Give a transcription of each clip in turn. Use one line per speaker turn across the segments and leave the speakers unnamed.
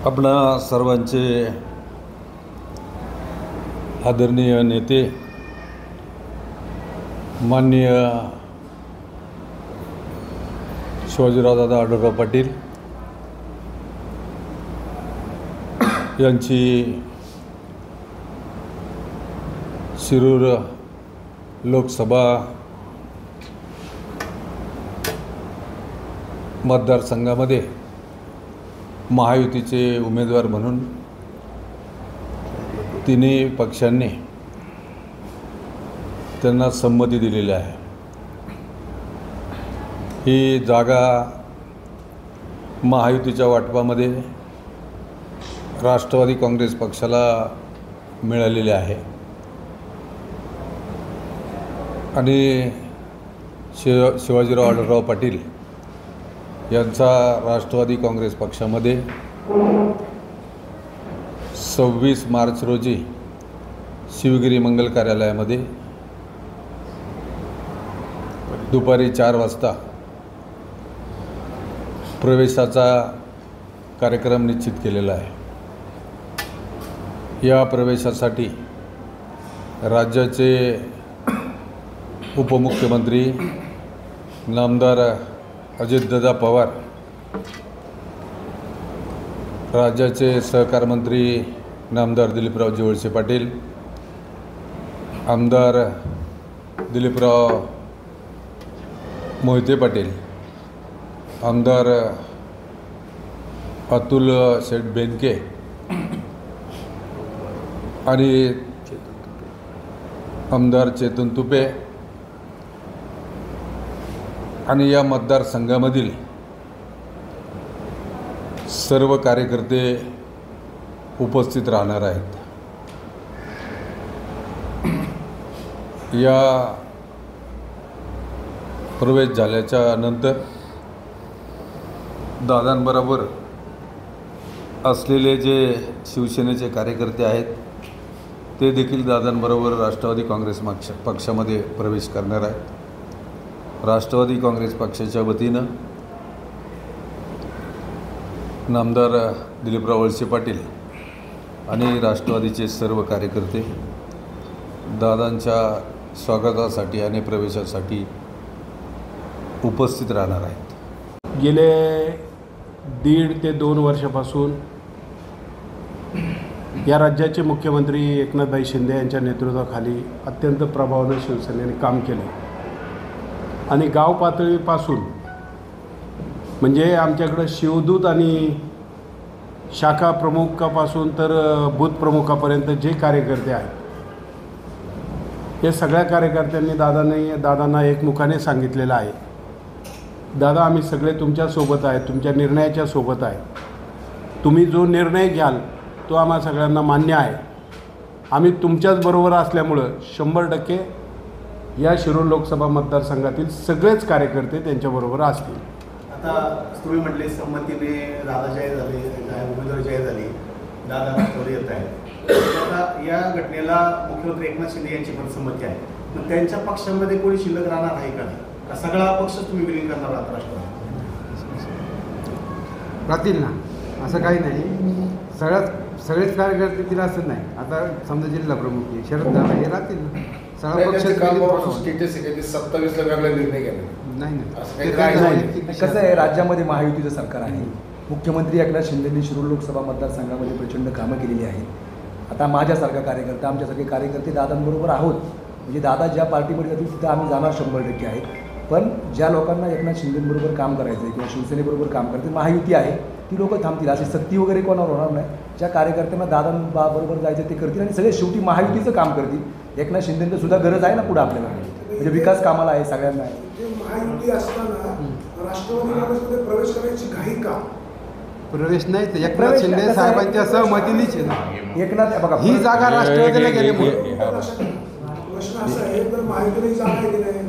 आपणा सर्वांचे आदरणीय नेते माननीय शिवाजीरावदादा आढळराव पाटील यांची शिरूर लोकसभा मतदारसंघामध्ये महायुतीचे उमेदवार म्हणून तिन्ही पक्षांनी त्यांना संमती दिलेली आहे। ही जागा महायुतीच्या वाटपामध्ये राष्ट्रवादी काँग्रेस पक्षाला मिळालेली आहे आणि शिवाजीराव आढळराव पाटील यांचा राष्ट्रवादी काँग्रेस पक्षामध्ये 26 मार्च रोजी शिवगिरी मंगल कार्यालयामध्ये दुपारी 4 वाजता प्रवेशाचा कार्यक्रम निश्चित केलेला आहे। या प्रवेशासाठी राज्याचे उपमुख्यमंत्री नामदार अजितदादा पवार, राज्याचे सहकार मंत्री नामदार दिलीपरावजी वळसे पाटील, आमदार दिलीपराव मोहिते पाटील, आमदार अतुल शेठ बेनके आणि आमदार चेतन तुपे आणि या मतदारसंघामधील सर्व कार्यकर्ते उपस्थित राहणार आहेत। या प्रवेश झाल्याच्या नंतर दादांबरोबर असलेले जे शिवसेनेचे कार्यकर्ते आहेत ते देखील दादांबरोबर राष्ट्रवादी काँग्रेस पक्षामध्ये प्रवेश करणार आहेत। राष्ट्रवादी काँग्रेस पक्षाच्या वतीनं नामदार दिलीपराव वळसे पाटील आणि राष्ट्रवादीचे सर्व कार्यकर्ते दादांच्या स्वागतासाठी आणि प्रवेशासाठी उपस्थित राहणार आहेत।
गेले 1.5 ते 2 वर्षापासून या राज्याचे मुख्यमंत्री एकनाथभाई शिंदे यांच्या नेतृत्वाखाली अत्यंत प्रभावाने शिवसेनेने काम केले आणि गाव पातळीपासून म्हणजे आमच्याकडं शिवदूत आणि शाखा प्रमुखापासून तर बूथ प्रमुखापर्यंत जे कार्यकर्ते आहेत हे सगळ्या कार्यकर्त्यांनी दादांना एकमुखाने सांगितलेलं आहे, दादा आम्ही सगळे तुमच्यासोबत आहे, तुमच्या निर्णयाच्या सोबत आहे, तुम्ही जो निर्णय घ्याल तो आम्हा सगळ्यांना मान्य आहे, आम्ही तुमच्याच बरोबर असल्यामुळं 100% या शिरूर लोकसभा मतदारसंघातील सगळेच कार्यकर्ते त्यांच्याबरोबर असतील।
आता तुम्ही म्हटले संमतीने दादा जाहीर झाले, उमेदवार जाहीर झाली, दादा राष्ट्रवादी येत आहे। आता या घटनेला मुख्यमंत्री एकनाथ शिंदे यांची पण संमती आहे, मग त्यांच्या पक्षामध्ये कोणी शिल्लक राहणार आहे का नाही? का सगळा पक्ष तुम्ही विलीन करणार आहात राष्ट्रवादी?
राहतील ना, असं काही नाही, सगळेच कार्यकर्ते तिला असं नाही। आता समजा जिल्हा प्रमुख शरद दादा हे राहतील ना, सगळा पक्ष
27 ला वेगळा निर्णय घ्यायला
नाही।
कसं आहे, राज्यामध्ये महायुतीचं सरकार आहे, मुख्यमंत्री एकनाथ शिंदेंनी शिरूर लोकसभा मतदारसंघामध्ये प्रचंड कामं केलेली आहेत। आता माझ्यासारखा कार्यकर्ता, आमच्यासारखे कार्यकर्ते दादांबरोबर आहोत, म्हणजे दादा ज्या पार्टीमध्ये जातील तिथं आम्ही जाणार 100% आहेत। पण ज्या लोकांना एकनाथ शिंदेंबरोबर काम करायचं आहे किंवा शिवसेनेबरोबर काम करायचं, महायुती आहे ती लोकं थांबतील, अशी सक्ती वगैरे कोणावर होणार नाही। ज्या कार्यकर्त्यांना दादांबरोबर जायचं ते करतील आणि सगळे शेवटी महायुतीचं काम करतील। एकनाथ शिंदेंचं सुद्धा गरज आहे ना पुढे आपल्याला, म्हणजे विकास कामाला आहे सगळ्यांना आहे।
महायुती असताना राष्ट्रवादी काँग्रेसमध्ये प्रवेश करायची घाई का?
प्रवेश नाही तर एकनाथ शिंदे साहेबांच्या सहमतीनेच आहे ना।
एकनाथ बघा,
ही जागा राष्ट्रवादीला गेल्यामुळे
प्रश्न असा आहे, तर महायुतीला जागा गेली नाही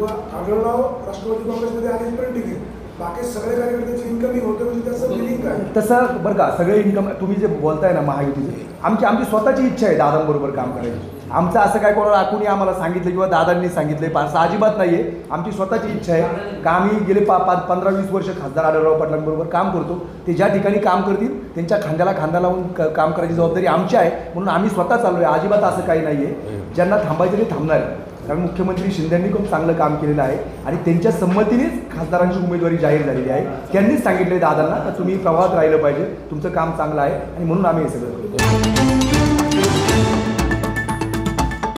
व आढळराव राष्ट्रवादी काँग्रेसमध्ये आले पण ठीक आहे, बाकी सगळे कार्यकर्त्याची इन्कमिंग होते, म्हणजे त्याचं मिनिंग काय?
तसं बरं का, सगळे इन्कम तुम्ही जे बोलताय ना महायुतीचे, आमची स्वतःची इच्छा आहे दादांबरोबर काम करायची। आमचं असं काय कोणाला कोणी आम्हाला सांगितलं किंवा दादांनी सांगितलं असं अजिबात नाही आहे. आमची स्वतःची इच्छा आहे का आम्ही गेले 15-20 वर्ष खासदार आढळराव पाटलांबरोबर काम करतो. ते ज्या ठिकाणी काम करतील त्यांच्या खांद्याला खांदा लावून काम करायची जबाबदारी आमची आहे. म्हणून आम्ही स्वतः चाललो आहे. अजिबात असं काही नाही आहे. ज्यांना थांबायचं ते थांबणार आहे. कारण मुख्यमंत्री शिंदेंनी खूप चांगलं काम केलेलं आहे आणि त्यांच्या संमतीनेच खासदारांची उमेदवारी जाहीर झालेली आहे. त्यांनीच सांगितले दादांना का तुम्ही प्रवाहात राहिलं पाहिजे, तुमचं काम चांगलं आहे आणि म्हणून आम्ही हे सगळं करतो.